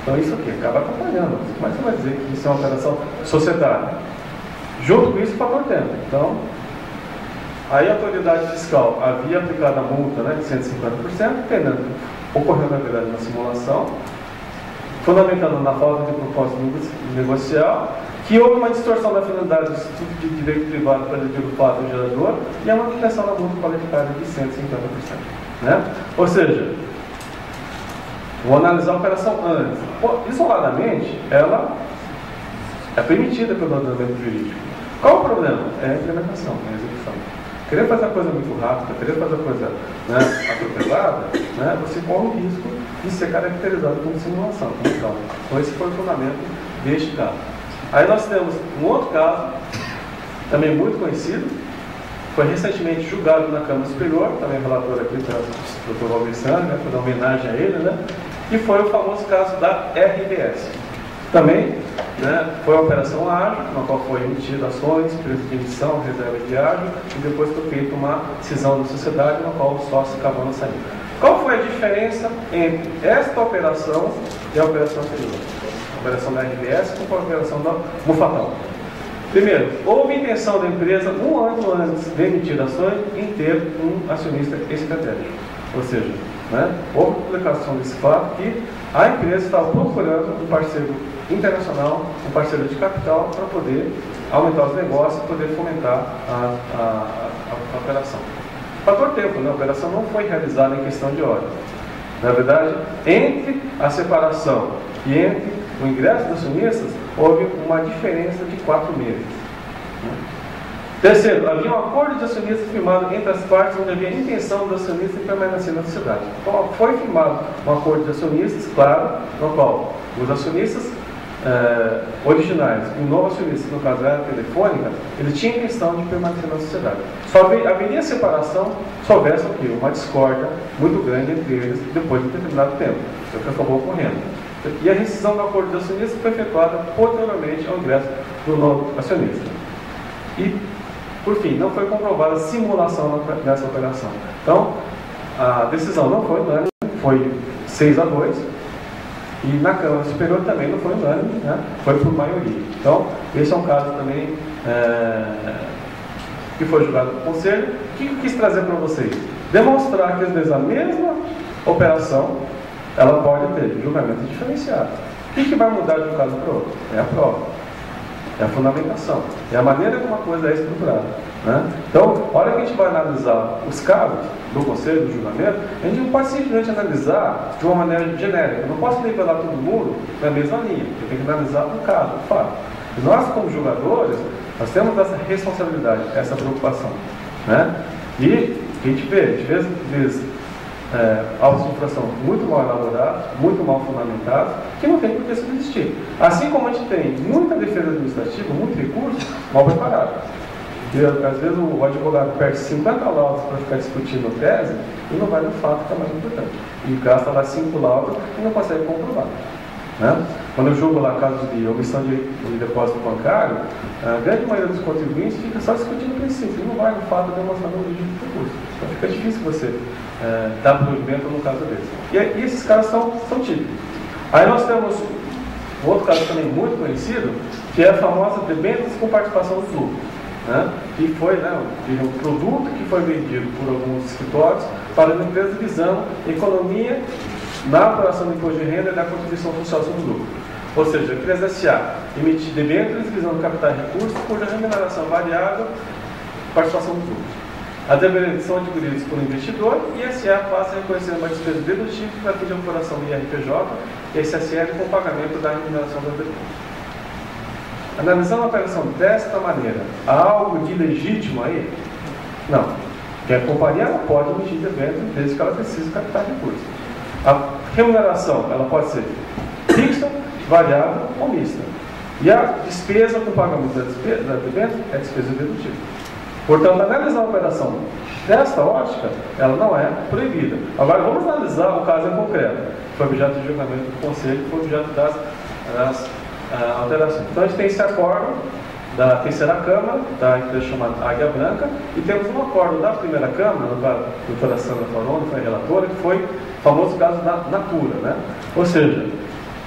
Então, isso aqui acaba acompanhando. Mas você vai dizer que isso é uma operação societária. Junto com isso, o fator tempo. Então, aí a autoridade fiscal havia aplicado a multa, né, de 150%, ocorreu, na verdade, uma simulação, fundamentando na falta de propósito negocial, que houve uma distorção da finalidade do Instituto de Direito Privado para decidir o fato do gerador e a manutenção da multa qualificada de 150%. Né? Ou seja, vou analisar a operação antes. Isoladamente, ela é permitida pelo ordenamento jurídico. Qual o problema? É a implementação, é a execução. Querer fazer a coisa muito rápida, querer fazer a coisa, né, atropelada, né, você corre o risco de ser caracterizado como simulação. Então, esse foi o fundamento deste caso. Aí nós temos um outro caso, também muito conhecido, foi recentemente julgado na Câmara Superior, também relator aqui do Dr. Valmir Sandro, né, para dar homenagem a ele, né, que foi o famoso caso da RBS. Também, né, foi a operação ágil, na qual foi emitida ações, preço de emissão, reserva de ágio, e depois foi feita uma cisão da sociedade, na qual o sócio acabou não saindo. Qual foi a diferença entre esta operação e a operação anterior? A operação da RBS com a operação da Mufatão. Primeiro, houve intenção da empresa, um ano antes de emitir ações, em ter um acionista estratégico. Ou seja, né, houve publicação desse fato que a empresa estava procurando um parceiro internacional, um parceiro de capital, para poder aumentar os negócios e poder fomentar a operação. Fator tempo, né? A operação não foi realizada em questão de horas. Na verdade, entre a separação e entre o ingresso dos acionistas, houve uma diferença de 4 meses. Terceiro, havia um acordo de acionistas firmado entre as partes onde havia a intenção do acionista em permanecer na sociedade. Então, foi firmado um acordo de acionistas, claro, no qual os acionistas originais e o novo acionista, no caso era a Telefônica, ele tinha a intenção de permanecer na sociedade. Só haveria separação se houvesse uma discórdia muito grande entre eles depois de um determinado tempo, o que acabou ocorrendo. E a rescisão do acordo de acionistas foi efetuada posteriormente ao ingresso do novo acionista. E, por fim, não foi comprovada simulação nessa operação. Então, a decisão não foi unânime, foi 6-2, e na Câmara Superior também não foi unânime, né? Foi por maioria. Então, esse é um caso também que foi julgado no Conselho. O que eu quis trazer para vocês? Demonstrar que, às vezes, a mesma operação, ela pode ter julgamento diferenciado. O que vai mudar de um caso para o outro? É a prova. É a fundamentação, é a maneira como uma coisa é estruturada, né? Então, a hora que a gente vai analisar os casos do conselho, do julgamento, a gente não pode simplesmente analisar de uma maneira genérica. Eu não posso nivelar todo mundo na mesma linha. Eu tenho que analisar o caso, o fato. E nós, como julgadores, nós temos essa responsabilidade, essa preocupação, né? E a gente vê autos de infração muito mal elaborados, muito mal fundamentados, que não tem por que subsistir. Assim como a gente tem muita defesa administrativa, muito recurso, mal preparado. E, às vezes o advogado perde 50 laudos para ficar discutindo tese e não vai no fato que é mais importante. E gasta lá 5 laudos e não consegue comprovar. Né? Quando eu julgo lá casos de omissão de depósito bancário, a grande maioria dos contribuintes fica só discutindo o princípio, e não vai no fato demonstrando o origem do recurso. Então fica difícil você dar provimento no caso desse. E esses casos são típicos. Aí nós temos outro caso também muito conhecido, que é a famosa debêntures com participação do lucro, né? Que foi um produto que foi vendido por alguns escritórios para uma empresa visando economia na apuração do imposto de renda e na contribuição social sobre o lucro. Ou seja, a empresa SA emitir debêntures visando captar recursos cuja remuneração variável participação dos lucros. As debêntures são adquiridas por um investidor e a SA passa a reconhecer uma despesa dedutível para fim de apuração do IRPJ e a SSL com o pagamento da remuneração da debênture. Analisando a operação desta maneira, há algo de legítimo aí? Não. Porque a companhia ela pode emitir debêntures desde que ela precise captar recursos. A remuneração ela pode ser fixa, variável ou mista. E a despesa com pagamento da debênture é despesa dedutível. Portanto, analisar a operação desta ótica, ela não é proibida. Agora, vamos analisar o caso em concreto. Foi objeto de julgamento do Conselho, foi objeto das alterações. Então, a gente tem esse acordo da terceira Câmara, da empresa chamada Águia Branca, e temos um acordo da primeira Câmara, a doutora Sandra Faroni, foi a relatora, que foi o famoso caso da Natura, né? Ou seja,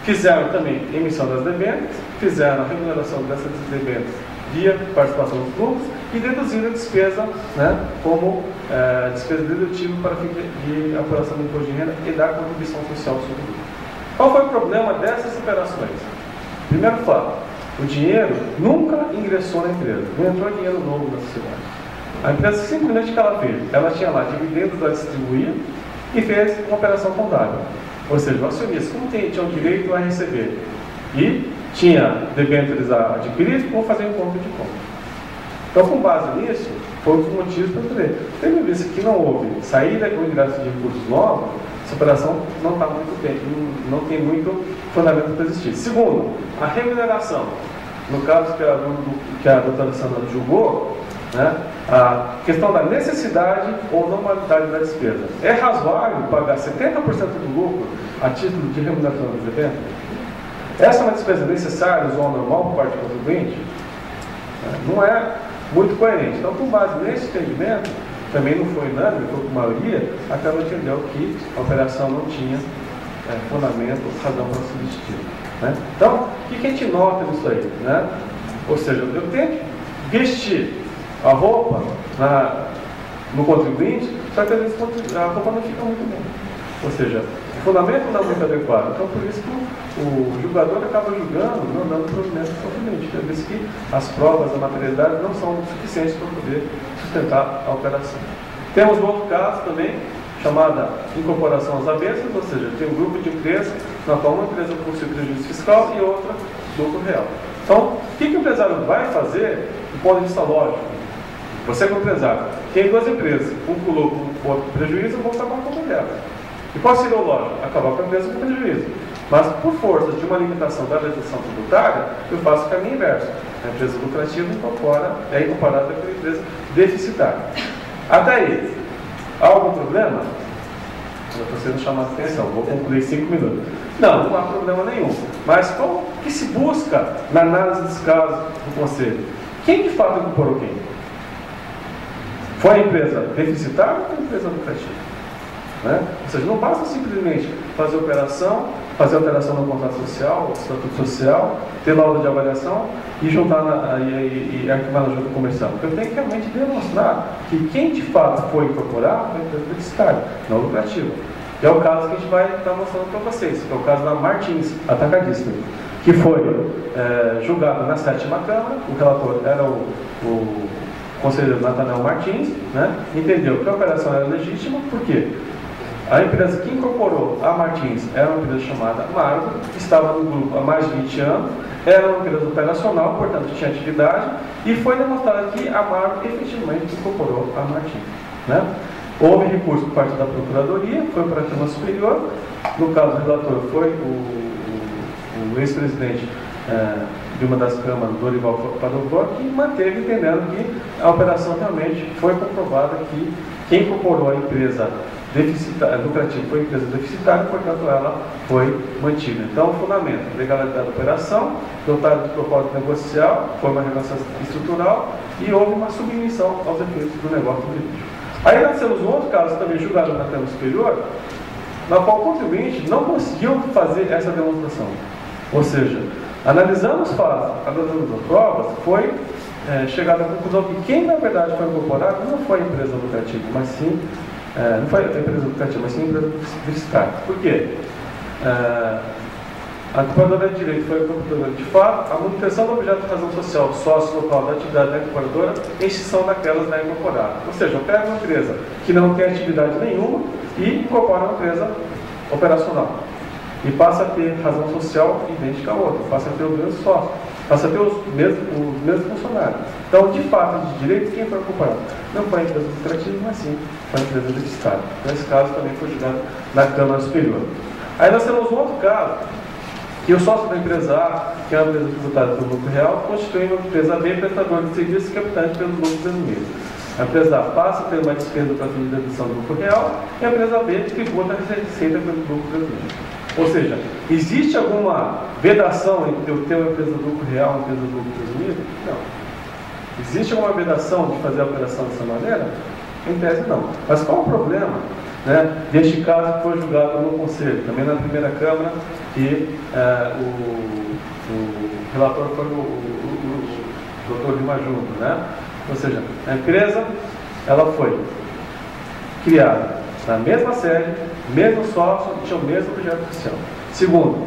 fizeram também emissão das debêntures, fizeram a remuneração dessas debêntures via participação dos lucros e deduziram a despesa, né, como despesa dedutível para fim de apuração do imposto de renda e da contribuição social sobre o lucro. Qual foi o problema dessas operações? Primeiro fato, o dinheiro nunca ingressou na empresa, não entrou dinheiro novo na sociedade. A empresa simplesmente o que ela fez? Ela tinha lá dividendos a distribuir e fez uma operação contábil. Ou seja, o acionista, como tinha o direito a receber e tinha debêntures a adquirir, vou fazer um encontro de compra. Então, com base nisso, foi um dos motivos para fazer. Tendo visto que não houve saída ou ingresso de recursos novos, essa operação não está muito bem, não tem muito fundamento para existir. Segundo, a remuneração. No caso que a doutora Sandra julgou, né, a questão da necessidade ou normalidade da despesa. É razoável pagar 70% do lucro a título de remuneração dos eventos? Essa é uma despesa necessária, usual, normal por parte do contribuinte? Não é muito coerente. Então, com base nesse entendimento, também não foi unânime, foi por maioria, a Câmara entendeu que a operação não tinha fundamento, razão para subsistir. Né? Então, o que a gente nota nisso aí? Né? Ou seja, eu tenho que vestir a roupa no contribuinte, só que às vezes a roupa não fica muito bem. Ou seja, o fundamento não é muito adequado. Então, por isso que o julgador acaba julgando, não dando provimento ao contribuinte. Por isso que as provas da materialidade não são suficientes para poder sustentar a operação. Temos um outro caso também, chamada incorporação às avessas, ou seja, tem um grupo de empresas, na qual uma empresa possui prejuízo fiscal e outra lucro real. Então, o que o empresário vai fazer do ponto de vista lógico? Você como empresário, tem duas empresas, um com lucro, outro com prejuízo, eu vou acabar com a dela. E qual seria o lógico? Acabar com a empresa com prejuízo. Mas, por força de uma limitação da legislação tributária, eu faço o caminho inverso. A empresa lucrativa é incorporada pela empresa deficitária. Até aí, há algum problema? Eu estou sendo chamado a atenção, vou concluir 5 minutos. Não há problema nenhum. Mas como que se busca na análise dos casos do Conselho? Quem de fato incorporou quem? Foi a empresa deficitária ou foi a empresa lucrativa? Né? Ou seja, não basta simplesmente fazer alteração no contrato social, estatuto social, ter laudo de avaliação e juntar e arquivar na junta comercial. Porque eu tenho que realmente demonstrar que quem de fato foi incorporar foi a empresa deficitária, não lucrativa. E é o caso que a gente vai estar mostrando para vocês, que é o caso da Martins Atacadista, que foi julgado na 7ª Câmara. O relator era o conselheiro Nathanael Martins, né? Entendeu que a operação era legítima, por quê? A empresa que incorporou a Martins era uma empresa chamada Margo, que estava no grupo há mais de 20 anos, era uma empresa operacional, portanto tinha atividade, e foi demonstrado que a Margo efetivamente incorporou a Martins. Né? Houve recurso por parte da Procuradoria, foi para a Câmara Superior, no caso o relator foi o ex-presidente de uma das câmaras, Dorival Padovó, que manteve, entendendo que a operação realmente foi comprovada que quem incorporou a empresa lucrativa foi a empresa deficitária, portanto ela foi mantida. Então, o fundamento: legalidade da operação, dotado de propósito negocial, foi uma regulação estrutural e houve uma submissão aos efeitos do negócio jurídico. Aí nós temos um outro caso também julgado na Câmara Superior, na qual o contribuinte não conseguiu fazer essa demonstração. Ou seja, analisando os fatos, analisando as provas, foi chegado à conclusão que quem na verdade foi incorporado não foi a empresa lucrativa, mas sim não foi a empresa lucrativa, mas sim a empresa deficitária. Por quê? A incorporadora de direito foi a incorporadora de fato, a manutenção do objeto de razão social sócio local da atividade da incorporadora, extinção daquelas da incorporada. Ou seja, eu pego uma empresa que não tem atividade nenhuma e incorporo uma empresa operacional. E passa a ter razão social idêntica à outra, passa a ter os mesmos sócios, passa a ter os mesmos funcionários. Então, de fato, de direito, quem foi incorporado? Não foi a empresa lucrativa, mas sim foi a empresa deficitária. Nesse caso, também foi julgado na Câmara Superior. Aí nós temos um outro caso, que o sócio da empresa A, que é uma empresa tributada pelo lucro real, constitui uma empresa B, prestadora de serviços capitante pelo lucro presumido. A empresa A passa a ter uma despesa para fim de dedução do lucro real e a empresa B tributa a receita pelo lucro presumido. Ou seja, existe alguma vedação entre eu ter uma empresa do lucro real e uma empresa do lucro presumido? Não. Existe alguma vedação de fazer a operação dessa maneira? Em tese, não. Mas qual o problema, né, deste caso que foi julgado no Conselho, também na primeira Câmara, que o relator foi o doutor Lima Júnior, né? Ou seja, a empresa ela foi criada na mesma sede, mesmo sócio e tinha o mesmo objeto social. Segundo,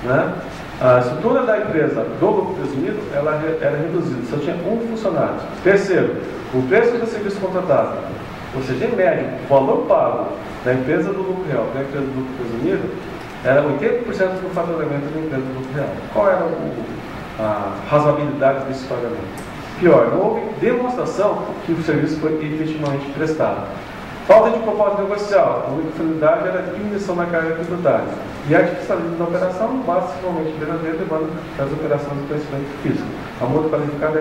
né, a estrutura da empresa do lucro presumido ela era reduzida, só tinha um funcionário. Terceiro, o preço do serviço contratado, ou seja, em média, o valor pago da empresa do lucro real para a empresa do lucro presumido era 80% do faturamento da empresa do lucro real. Qual era a razoabilidade desse pagamento? Pior, não houve demonstração que o serviço foi efetivamente prestado. Falta de propósito negocial, a única finalidade era a diminuição da carga tributária. E a artificialismo da operação não basta simplesmente verdadeiro, levando as operações do conhecimento físico. A multa qualificada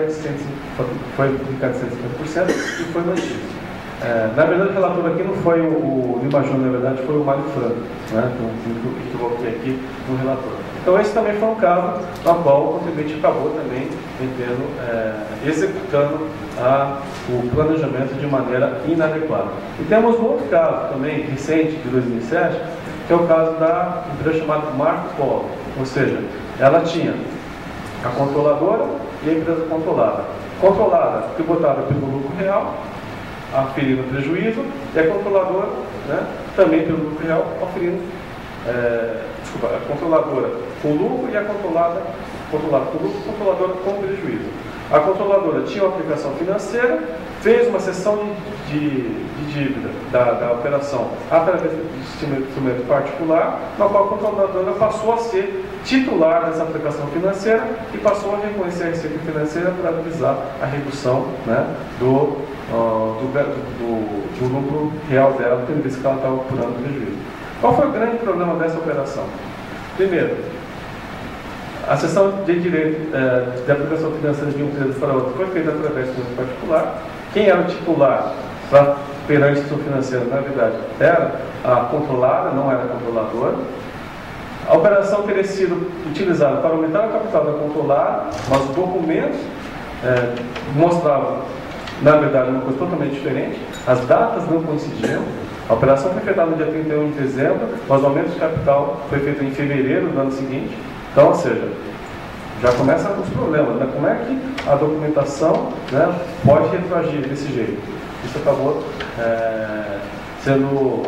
foi aplicada de 150% e foi mantida. Na verdade, o relator aqui não foi o Lima Júnior, na verdade foi o Mário Franco, né? Então, me equivoquei aqui no relator. Então, esse também foi um caso no qual o contribuinte acabou também executando o planejamento de maneira inadequada. E temos um outro caso também, recente, de 2007, que é o caso da empresa chamada Marco Polo. Ou seja, ela tinha a controladora e a empresa controlada. Controlada, tributada pelo lucro real, aferindo prejuízo, e a controladora, né, também pelo lucro real, aferindo, a controladora com lucro e a controlada com lucro, controladora com prejuízo. A controladora tinha uma aplicação financeira, fez uma cessão de dívida da operação através de instrumento particular, na qual a controladora passou a ser titular dessa aplicação financeira e passou a reconhecer a receita financeira para visar a redução, né, do lucro real dela, tendo visto que ela estava apurando prejuízo. Qual foi o grande problema dessa operação? Primeiro, a cessão de direito de aplicação financeira de uma empresa para outra foi feita através de um particular. Quem era o titular perante a instituição financeira, na verdade, era a controlada, não era a controladora. A operação teria sido utilizada para aumentar o capital da controlada, mas os documentos mostravam, na verdade, uma coisa totalmente diferente. As datas não coincidiam. A operação foi feita no dia 31 de dezembro, mas o aumento de capital foi feito em fevereiro do ano seguinte. Então, ou seja, já começam os problemas, né? Como é que a documentação, né, pode retroagir desse jeito? Isso acabou sendo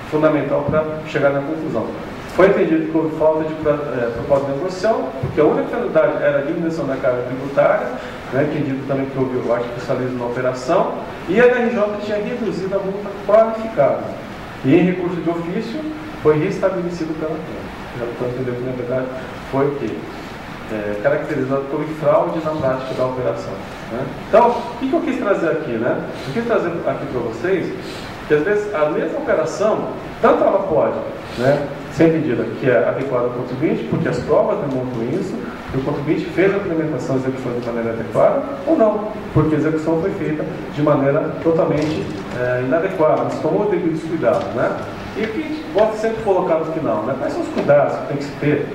fundamental para chegar na conclusão. Foi entendido que houve falta de propósito de negociação, porque a única finalidade era a diminuição da carga tributária, né, entendido também que houve o artificialismo na operação, e a NRJ tinha reduzido a multa qualificada. E em recurso de ofício, foi restabelecido pela Câmara. Já estou entendendo que, na verdade, foi o quê? Caracterizado por fraude na prática da operação. Né? Então, o que eu quis trazer aqui? Né? Eu quis trazer aqui para vocês que, às vezes, a mesma operação, tanto ela pode, né, ser entendida que é adequada ao contribuinte, porque as provas demonstram isso, que o contribuinte fez a implementação e execução de maneira adequada, ou não, porque a execução foi feita de maneira totalmente inadequada, mas tomou os devidos cuidados. Né? E o que gosto sempre de colocar no final, né? Quais são os cuidados que tem que se ter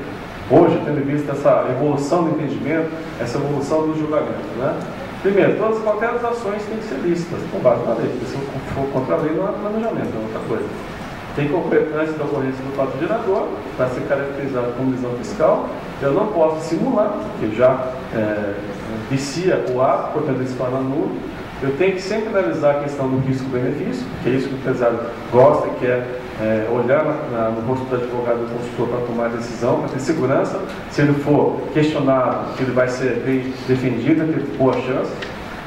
hoje, tendo em vista essa evolução do entendimento, essa evolução do julgamento? Né? Primeiro, qualquer das ações têm que ser lícitas, com base na lei, porque se for contra a lei não há planejamento, é outra coisa. Tem que ocorrer antes da ocorrência do fato gerador, para ser caracterizado como visão fiscal. Eu não posso simular, porque já vicia o ato, portanto ele se torna nulo. Eu tenho que sempre analisar a questão do risco-benefício, que é isso que o empresário gosta e quer olhar no rosto do advogado e do consultor para tomar a decisão, para ter segurança. Se ele for questionado, que ele vai ser bem defendido, ter boa chance.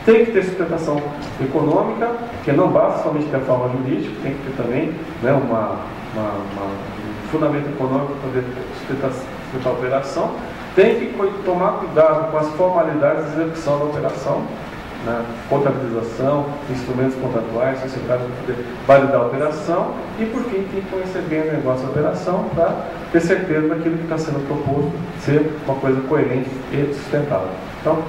Tem que ter sustentação econômica, porque não basta somente ter a forma jurídica, tem que ter também, né, um fundamento econômico para poder sustentar a operação. Tem que tomar cuidado com as formalidades de execução da operação, né, contabilização, instrumentos contratuais, sociedade para poder validar a operação. E, por fim, tem que conhecer bem o negócio da operação para ter certeza daquilo que está sendo proposto ser uma coisa coerente e sustentável. Então,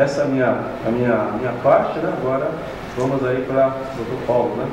essa é a minha parte, né? Agora vamos aí para o Dr. Paulo, né?